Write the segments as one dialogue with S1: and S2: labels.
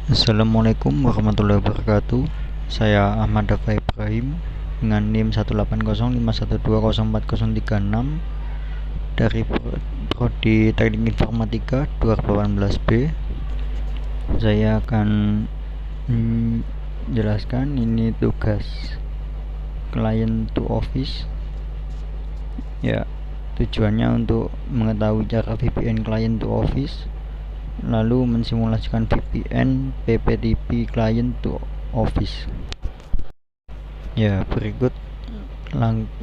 S1: Assalamualaikum warahmatullahi wabarakatuh. Saya Ahmad Dafa Ibrahim dengan NIM 18051120436 dari Prodi Teknik Informatika 2018B. Saya akan menjelaskan ini tugas client to office. Ya, tujuannya untuk mengetahui cara VPN client to office, lalu mensimulasikan VPN PPTP client to office. Ya, berikut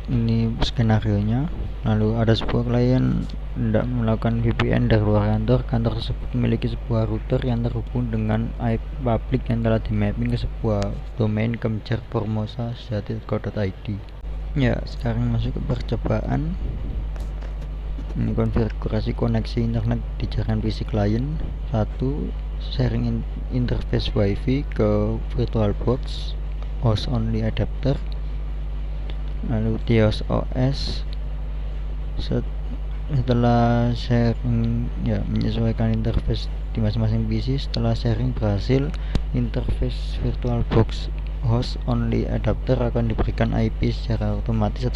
S1: ini skenarionya. Lalu ada sebuah klien hendak melakukan VPN dari luar kantor. Kantor tersebut memiliki sebuah router yang terhubung dengan IP publik yang telah dimapping ke sebuah domain kemjar.formosa.co.id. Ya, sekarang masuk ke percobaan. Ini konfigurasi koneksi internet di jaringan PC klien. 1. Sharing interface WiFi ke VirtualBox host only adapter. Lalu TIOS OS. Setelah sharing, ya, menyesuaikan interface di masing-masing PC. Setelah sharing berhasil, interface VirtualBox host only adapter akan diberikan IP secara otomatis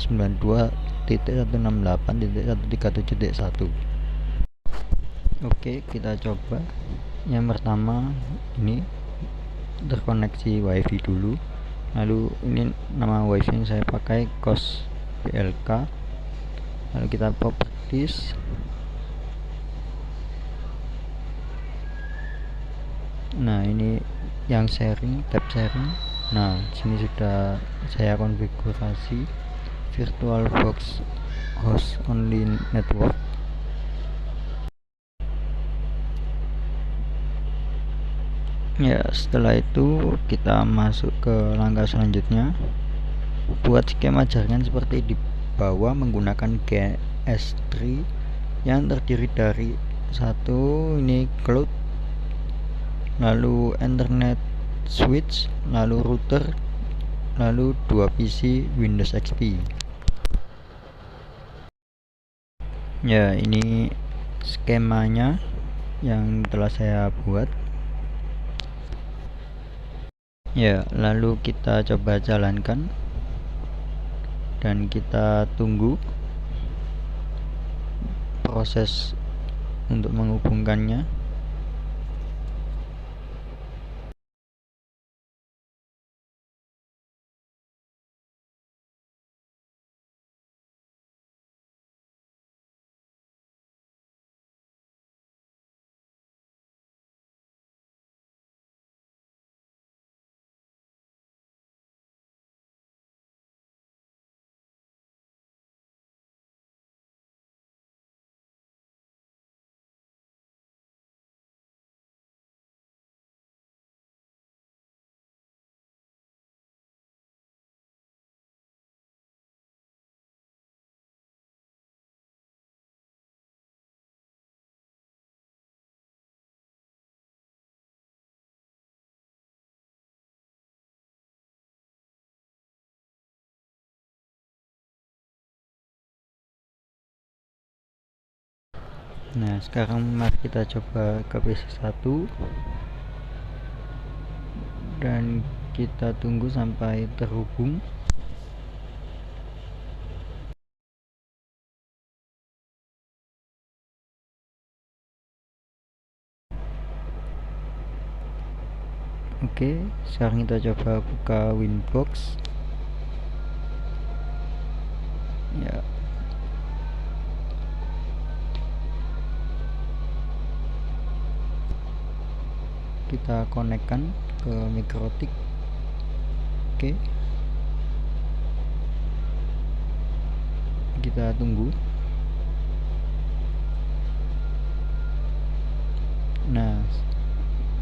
S1: 192.168.137.1. Oke, kita coba. Yang pertama, ini terkoneksi WiFi dulu. Lalu ini nama WiFi yang saya pakai COS BLK. Lalu kita properties. Nah, ini yang sharing, tab sharing. Nah, sini sudah saya konfigurasi VirtualBox host only network. Ya, setelah itu kita masuk ke langkah selanjutnya. Buat skema jaringan seperti di bawah menggunakan GS3 yang terdiri dari satu ini cloud, lalu internet switch, lalu router, lalu 2 PC Windows XP. Ya, ini skemanya yang telah saya buat. Ya, lalu kita coba jalankan dan kita tunggu proses untuk menghubungkannya. Nah, sekarang mari kita coba ke PC1 dan kita tunggu sampai terhubung. Oke, sekarang kita coba buka Winbox. Ya, kita konekkan ke Mikrotik. Oke, kita tunggu. Nah,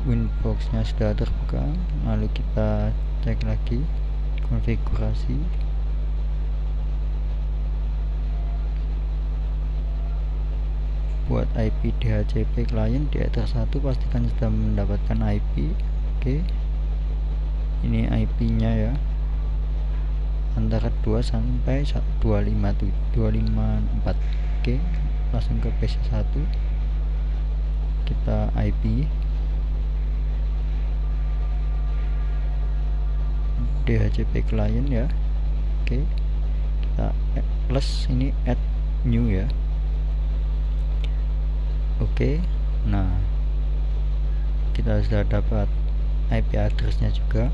S1: Winbox-nya sudah terbuka. Lalu kita cek lagi konfigurasi. Buat IP DHCP client di ether 1, pastikan sudah mendapatkan IP. Oke, ini IP-nya ya, antara 2 sampai 254. Oke, langsung ke PC1, kita IP. DHCP client ya. Oke, kita plus ini add new ya. Oke, nah kita sudah dapat IP addressnya juga.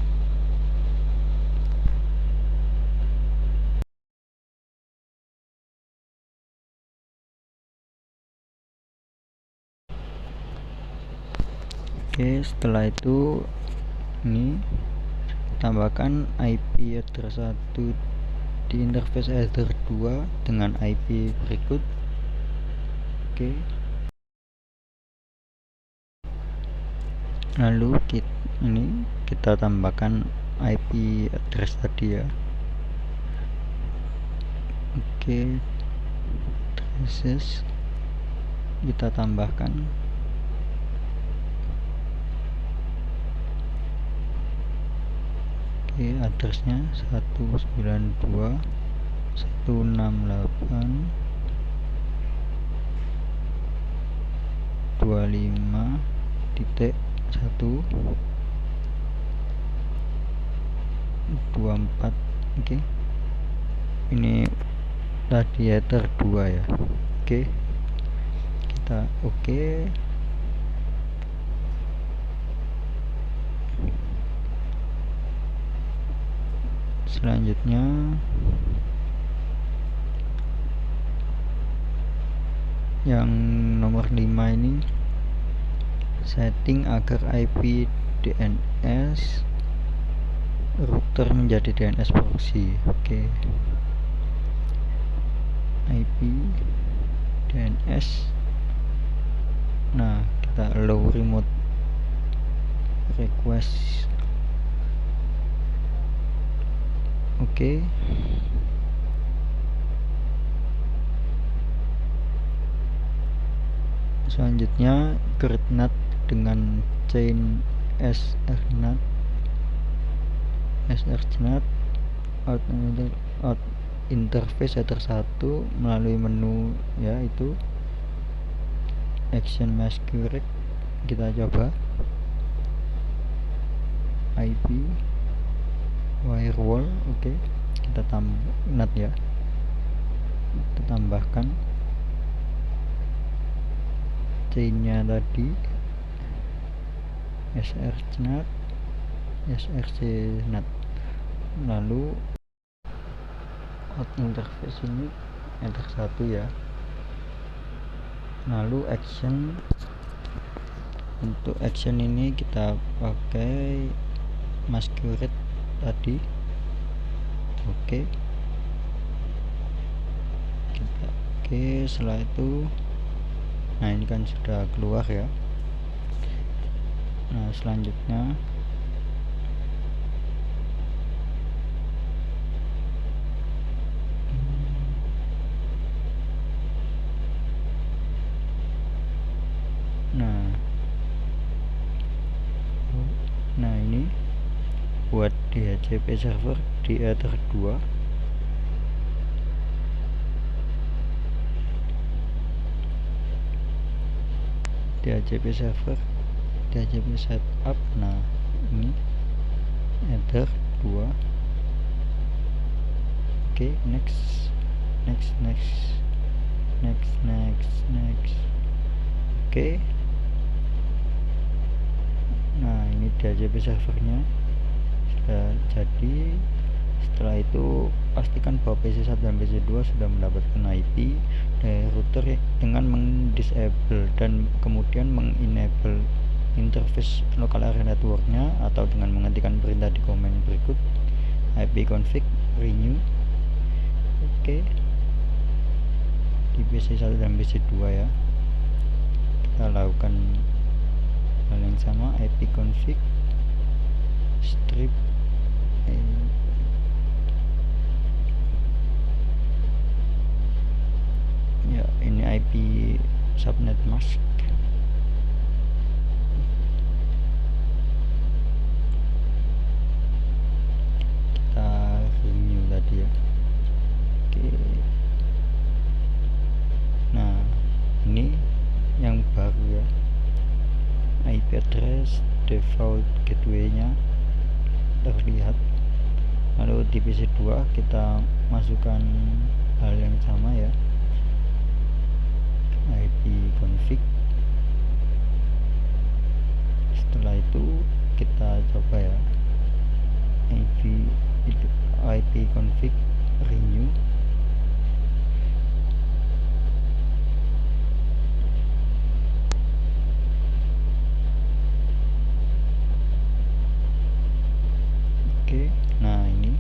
S1: Oke, setelah itu ini tambahkan IP address 1 di interface header 2 dengan IP berikut. Oke, lalu kita tambahkan IP address tadi ya. Oke, addresses kita tambahkan. Oke, addressnya 192.168.1.24. Oke, ini tadi header 2 ya. Oke, kita oke. Selanjutnya yang nomor 5 ini setting agar IP DNS router menjadi DNS proxy. Oke, IP DNS. Nah, kita allow remote request. Oke, selanjutnya create NAT dengan chain srnat out interface header 1 melalui menu ya, itu action masquerade. Kita coba IP firewall. Oke, kita tambah NAT ya, kita tambahkan chainnya tadi srnat srcnat, lalu out interface ini header 1 ya, lalu action. Untuk action ini kita pakai masquerade tadi. Oke, setelah itu nah ini kan sudah keluar ya. Nah, selanjutnya nah ini buat DHCP server di header 2. DHCP server, DHCP setup. Nah, ini header 2. Oke, next. Oke, nah ini DHCP servernya sudah jadi. Setelah itu pastikan bahwa PC1 dan PC2 sudah mendapatkan IP dari router dengan mendisable dan kemudian mengenable interface local area networknya, atau dengan mengetikkan perintah di komen berikut ipconfig renew. Oke, di PC1 dan PC2 ya, kita lakukan hal yang sama, ipconfig strip ya, ini IP subnet mask. Kita renew tadi ya. Oke, nah ini yang baru ya, IP address default gateway nya terlihat. Lalu di PC2 kita masukkan hal yang sama ya, IP config. Setelah itu kita coba ya, IP config renew. Oke, nah ini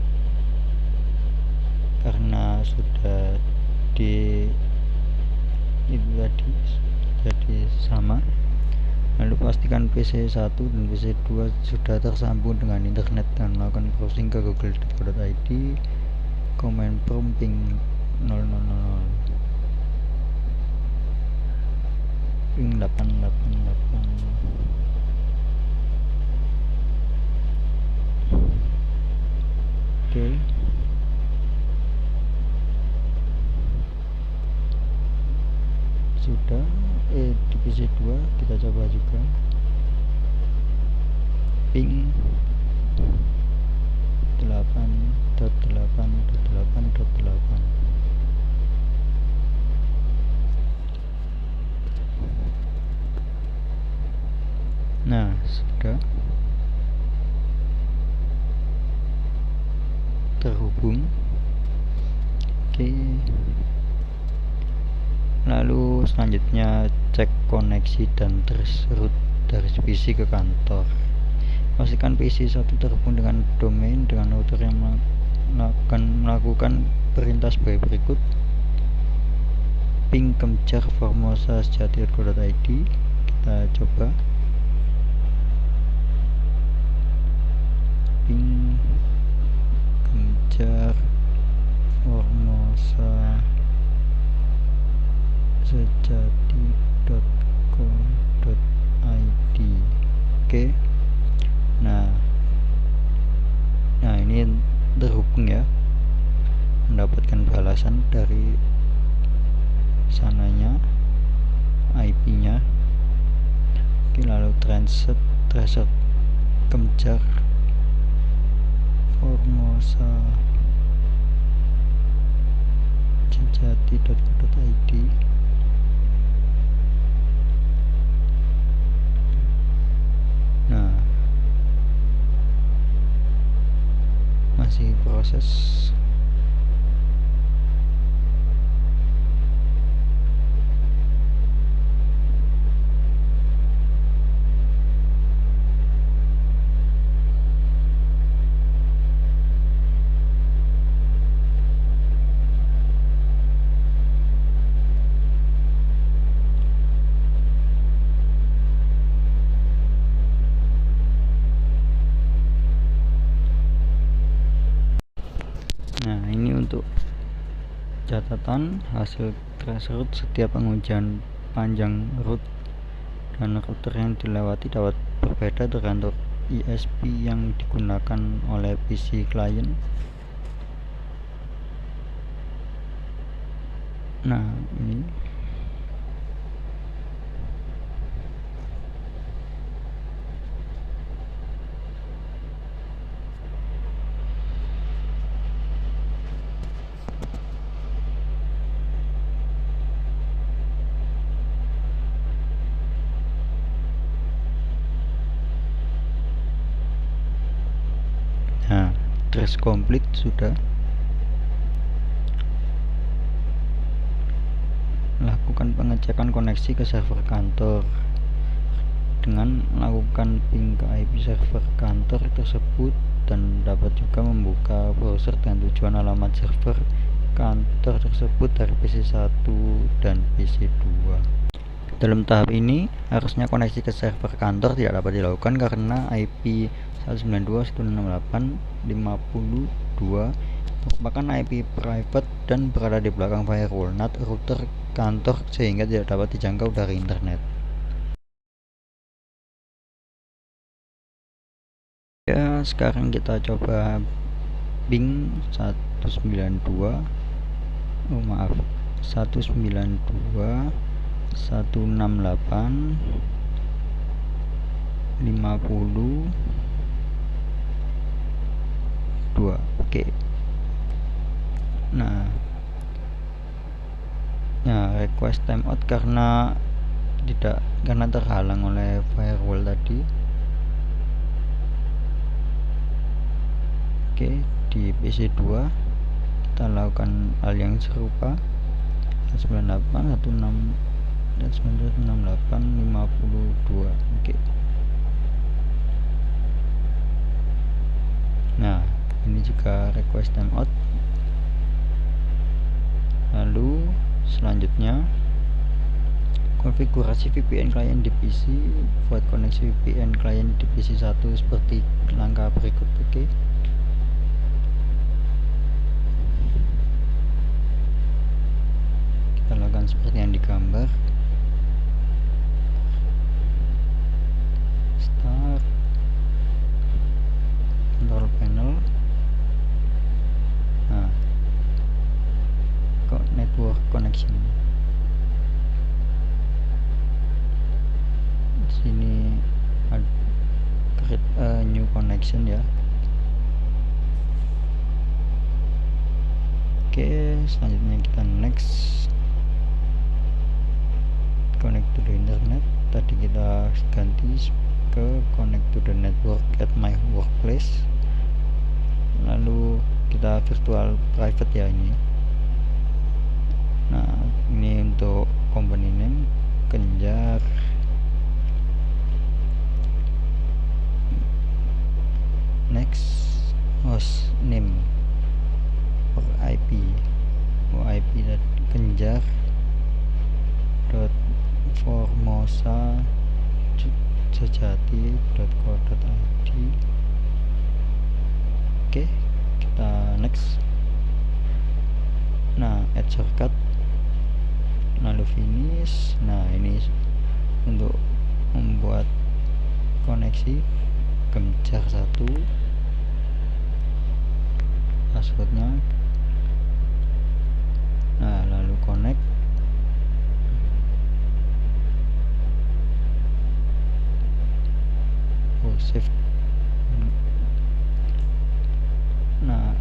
S1: karena sudah di itu tadi jadi sama. Lalu pastikan PC1 dan PC2 sudah tersambung dengan internet dan melakukan browsing ke google.co.id, command prompt ping 000 ping 888. Oke, sudah. Di PC2 kita coba juga ping 8.8.8.8. Nah, sudah terhubung. Oke, lalu selanjutnya cek koneksi dan trace route dari PC ke kantor. Pastikan PC1 terhubung dengan domain dengan router yang melakukan perintah sebagai berikut: ping kemjar formosa.sejati.co.id. Kita coba ping kemjar formosa sejati.co.id. Oke, nah ini terhubung ya, mendapatkan balasan dari sananya IP nya. Oke, lalu tracer kemjar formosa sejati.co.id. Nah, masih proses. Nah, ini untuk catatan hasil trace route. Setiap pengujian panjang route dan router yang dilewati dapat berbeda tergantung ISP yang digunakan oleh PC klien. Nah, ini trace complete sudah. Lakukan pengecekan koneksi ke server kantor dengan melakukan ping ke IP server kantor tersebut, dan dapat juga membuka browser dengan tujuan alamat server kantor tersebut dari PC1 dan PC2. Dalam tahap ini, harusnya koneksi ke server kantor tidak dapat dilakukan karena IP 192.168.52 merupakan IP private dan berada di belakang firewall NAT router kantor sehingga tidak dapat dijangkau dari internet. Ya, sekarang kita coba ping 192 168 50 Oke. Nah, request timeout karena terhalang oleh firewall tadi. Oke, di PC 2 kita lakukan hal yang serupa. 98 16 1968 52. Oke. Nah, ini juga request timeout. Lalu selanjutnya konfigurasi VPN klien di PC, buat koneksi VPN klien di PC 1 seperti langkah berikut. Oke. Kita lakukan seperti yang digambar. Start control panel. Nah, network connection. Di sini create a new connection ya. Oke, selanjutnya kita next. Connect to the internet. Tadi kita ganti ke connect to the network at my workplace. Lalu kita virtual private ya ini. Nah, ini untuk company name Kenjar. Next, host name or IP. IP dan Kenjar .formosa sejati.co.id. Oke, kita next. Nah, add shortcut, lalu finish. Nah, ini untuk membuat koneksi Kenjar 1. Passwordnya. Nah, lalu connect. Save. Nah,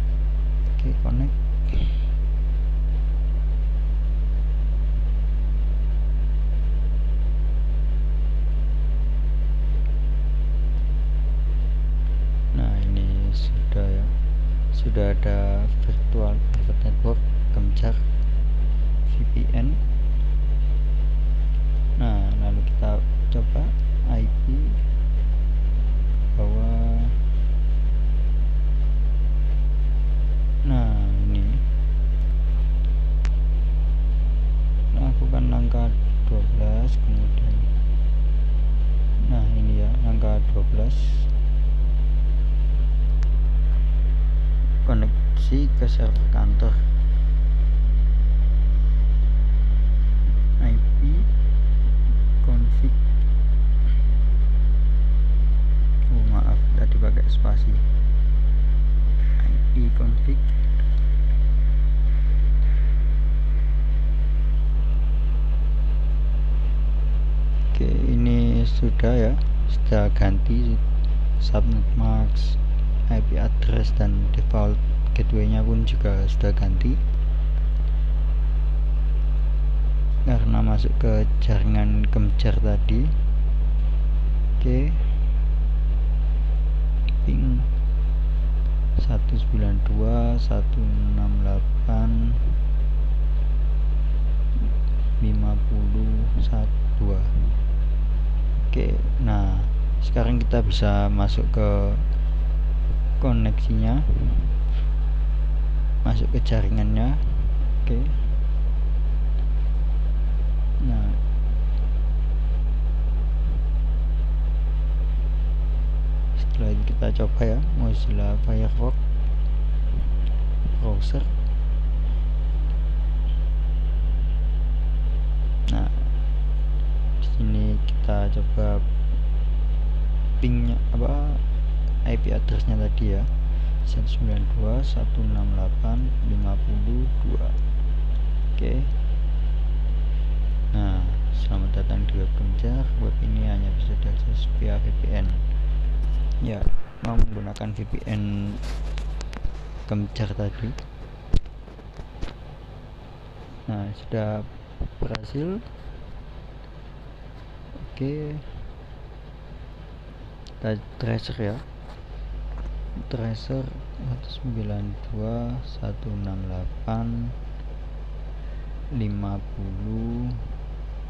S1: oke, connect. Nah, ini sudah ada virtual private network Kenjar VPN. Nah, lalu kita coba IP bawah. Nah, ini lakukan langkah 12, kemudian nah ini ya langkah 12, koneksi ke server kantor. IP config. Maaf, tadi pakai spasi. IP config. Oke, ini sudah ganti subnet mask, IP address, dan default gateway nya pun juga sudah ganti karena masuk ke jaringan Kenjar tadi. Oke, ping 192.168.50.1. Oke, nah sekarang kita bisa masuk ke koneksinya, masuk ke jaringannya. Oke, nah setelah itu kita coba ya Mozilla Firefox browser. Nah, di sini kita coba pingnya IP addressnya tadi ya, 192.168.50.2. Oke. Nah, selamat datang di web Kenjar. Web ini hanya bisa diakses via VPN. Ya, mau menggunakan VPN Kemjar tadi. Nah, sudah berhasil. Oke, kita tracer ya, tracer 192 168 52.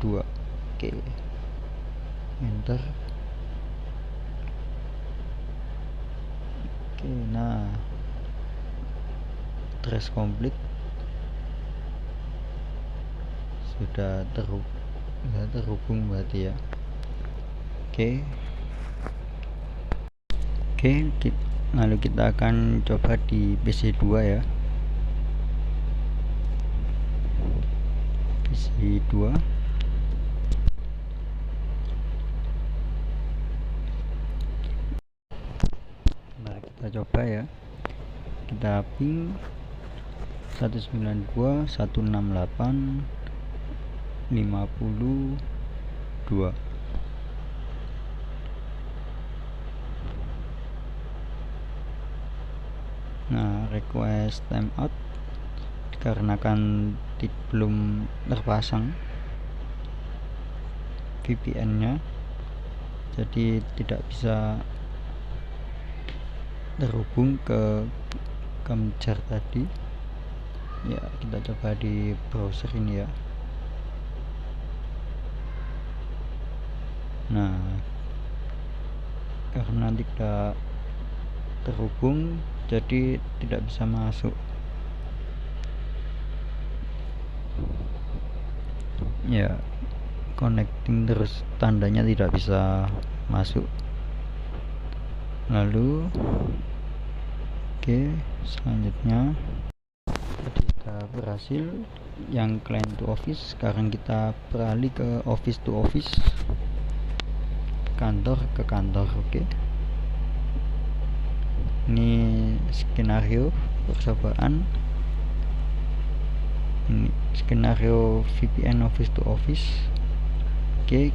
S1: Oke, enter. Oke, nah trace complete, sudah terhubung berarti ya. Oke, lalu kita akan coba di PC2 ya. PC2, mari kita coba ya. Kita ping 192 168 52. Nah, request timeout dikarenakan belum terpasang VPN-nya, jadi tidak bisa terhubung ke Kemjar tadi ya. Kita coba di browser ini ya. Nah, karena tidak terhubung jadi tidak bisa masuk ya, connecting terus tandanya tidak bisa masuk. Lalu oke, selanjutnya tadi kita berhasil yang client to office, sekarang kita beralih ke office to office, kantor ke kantor. Oke, ini skenario percobaan, ini skenario VPN office to office. Oke,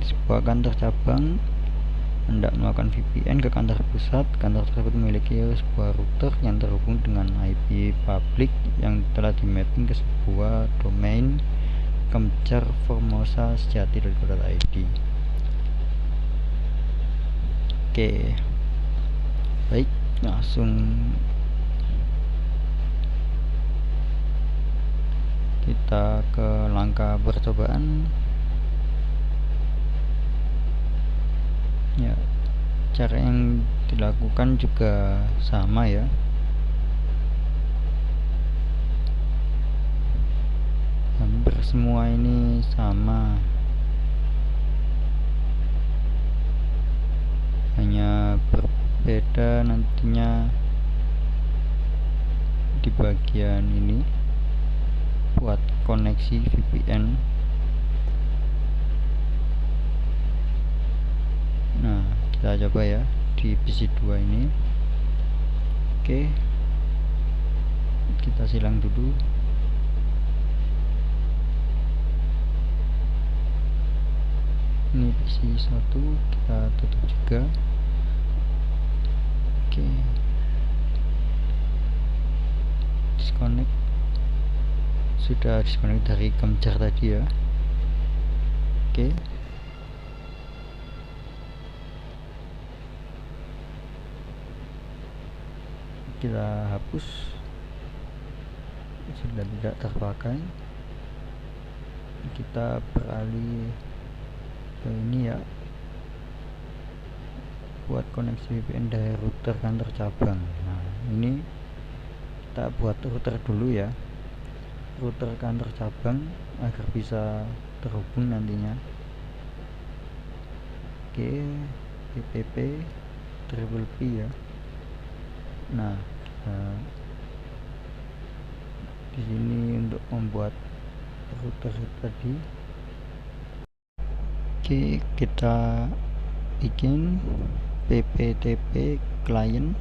S1: sebuah kantor cabang hendak melakukan VPN ke kantor pusat. Kantor tersebut memiliki sebuah router yang terhubung dengan IP publik yang telah di mapping ke sebuah domain kemjar.formosa.sejati.id. Oke, baik, langsung kita ke langkah percobaan ya. Cara yang dilakukan juga sama ya, hampir semua ini sama, hanya berbeda nantinya di bagian ini buat koneksi VPN. Nah, kita coba ya di PC2 ini. Oke, kita silang dulu. Ini PC1 kita tutup juga. Oke, disconnect, sudah disconnect dari Kemjar tadi ya. Oke, kita hapus, sudah tidak terpakai. Kita beralih ke ini ya, buat koneksi VPN dari router kantor cabang. Nah, ini kita buat router dulu ya, router kantor cabang agar bisa terhubung nantinya. Oke, PPP triple P ya. Nah, di sini untuk membuat router tadi. Oke, kita bikin PPTP client,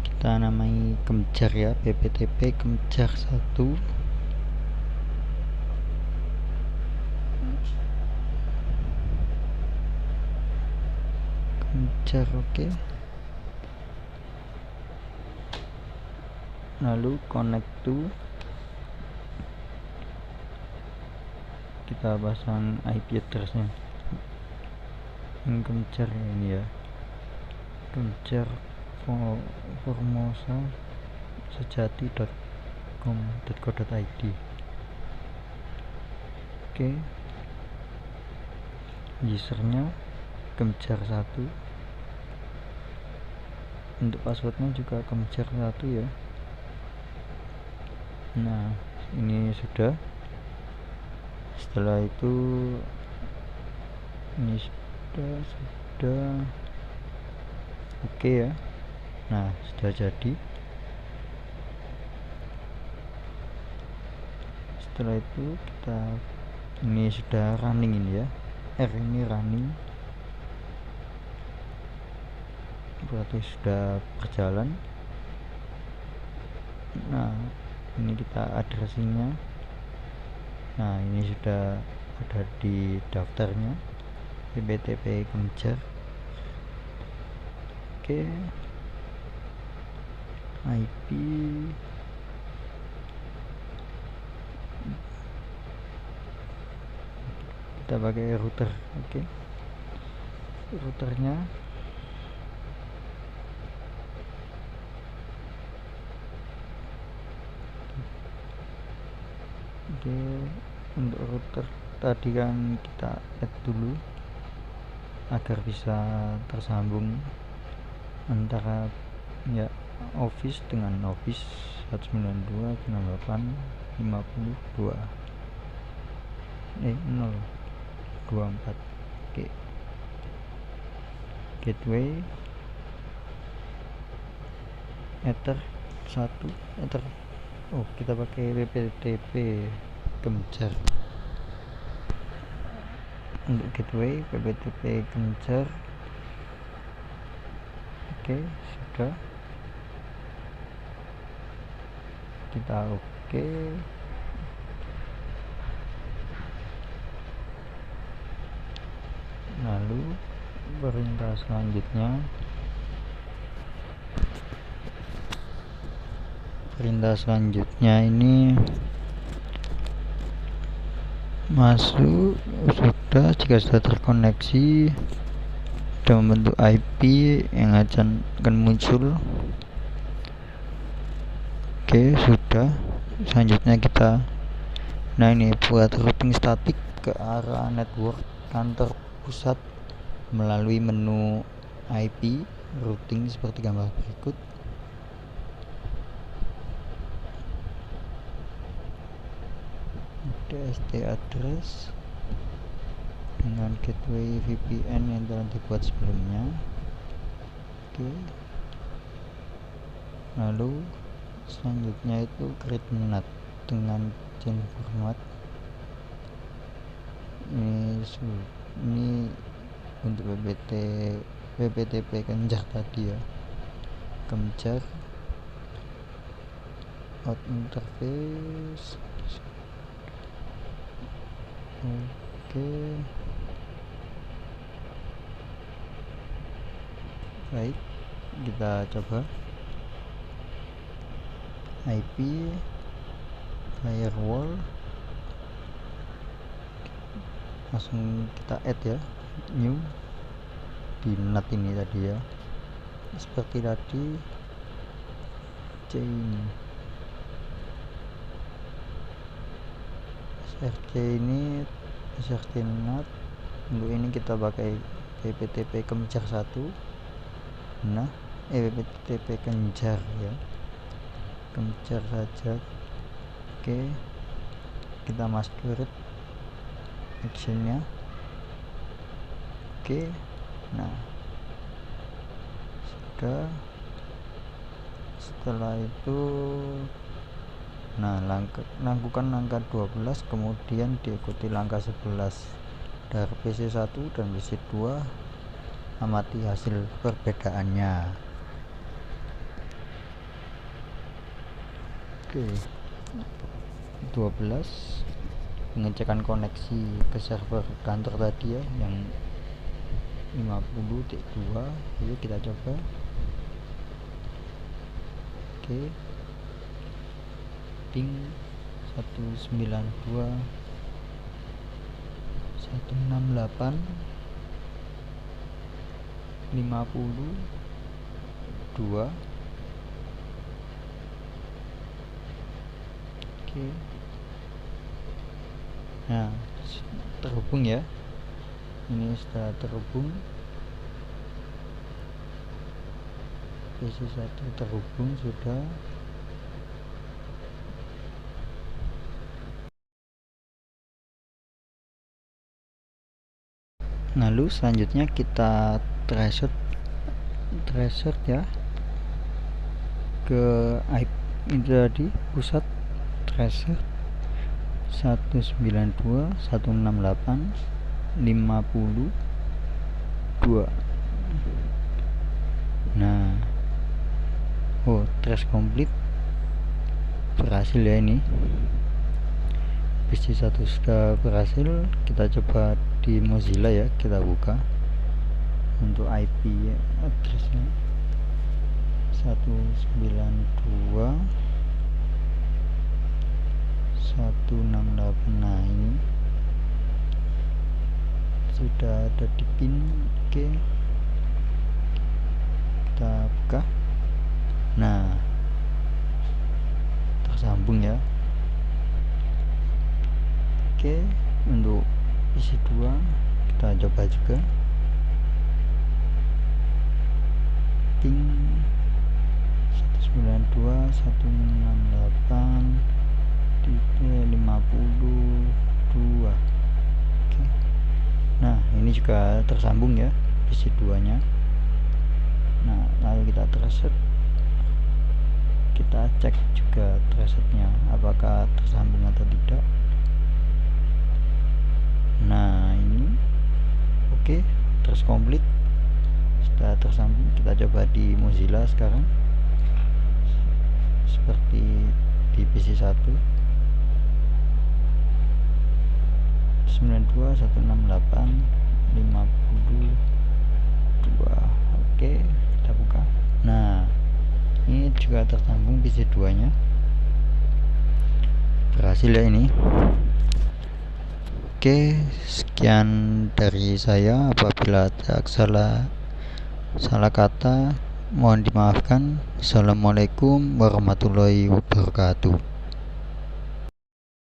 S1: kita namai Kemjar ya, PPTP Kemjar 1. Kemjar, oke. lalu connect to, kita pasang IP addressnya yang Kemcer ini ya, Kemcer Formosa sejati.com.co.id. oke, usernya Kemcer1, untuk passwordnya juga Kemcer1 ya. Nah ini sudah. Setelah itu ini sudah oke ya. Nah sudah jadi. Setelah itu kita, ini sudah running ini ya, R ini running, berarti sudah berjalan. Nah ini kita addressingnya. Nah ini sudah ada di daftarnya PPTP Kemcer. oke, IP kita pakai router. oke, routernya oke. Untuk router tadi kan kita add dulu agar bisa tersambung antara ya Office dengan Office 192.168.52 024. oke, gateway Ether 1 Ether. Kita pakai PPTP Kemcer. Untuk gateway PPTP Kemcer. oke, sudah kita oke. Lalu perintah selanjutnya ini masuk sudah. Jika sudah terkoneksi dan membentuk IP yang akan muncul. oke, sudah. Selanjutnya kita, nah ini buat routing statik ke arah network kantor pusat melalui menu IP routing seperti gambar berikut. DST address dengan gateway VPN yang telah dibuat sebelumnya. oke, lalu selanjutnya itu create NAT dengan chain format. Ini untuk PPTP Kemcer tadi ya, Kemcer out interface. oke, baik, kita coba IP firewall, langsung kita add ya, new di NAT ini tadi ya, seperti tadi. chain SRC ini SRC NAT. Untuk ini kita pakai PPTP Kemcer 1. Nah PPTP Kemcer ya, Kemcer saja. oke, kita masuk actionnya. oke, nah sudah. Setelah itu lakukan langkah 12, kemudian diikuti langkah 11 dari PC1 dan PC2. Amati hasil perbedaannya. oke, 12 pengecekan koneksi ke server kantor tadi ya, yang 50.2. Yuk kita coba. oke, ping 192 168 52. Oke. Nah, terhubung ya. Ini sudah terhubung. PC1 terhubung sudah. Lalu selanjutnya kita tracer ya ke IP itu tadi, pusat tracer 192.168.52. Nah, trace complete berhasil ya. Ini PC1 sudah berhasil. Kita coba di Mozilla ya, kita buka untuk IP addressnya 192.168. Nah, ini sudah ada di pin. Oke, kita buka. Nah, tersambung ya. Oke, untuk PC2 kita coba juga. Ping 192.168.52. Oke. Nah, ini juga tersambung ya PC2 nya. Nah, lalu kita tracer, kita cek juga tracernya apakah tersambung atau tidak. Nah, ini oke, trace complete sudah tersambung. Kita coba di Mozilla sekarang seperti di PC1 92.168.52. Oke, kita buka. Nah, ini juga tersambung PC2 nya, berhasil ya ini. Oke, sekian dari saya. Apabila ada salah kata, mohon dimaafkan. Assalamualaikum warahmatullahi wabarakatuh.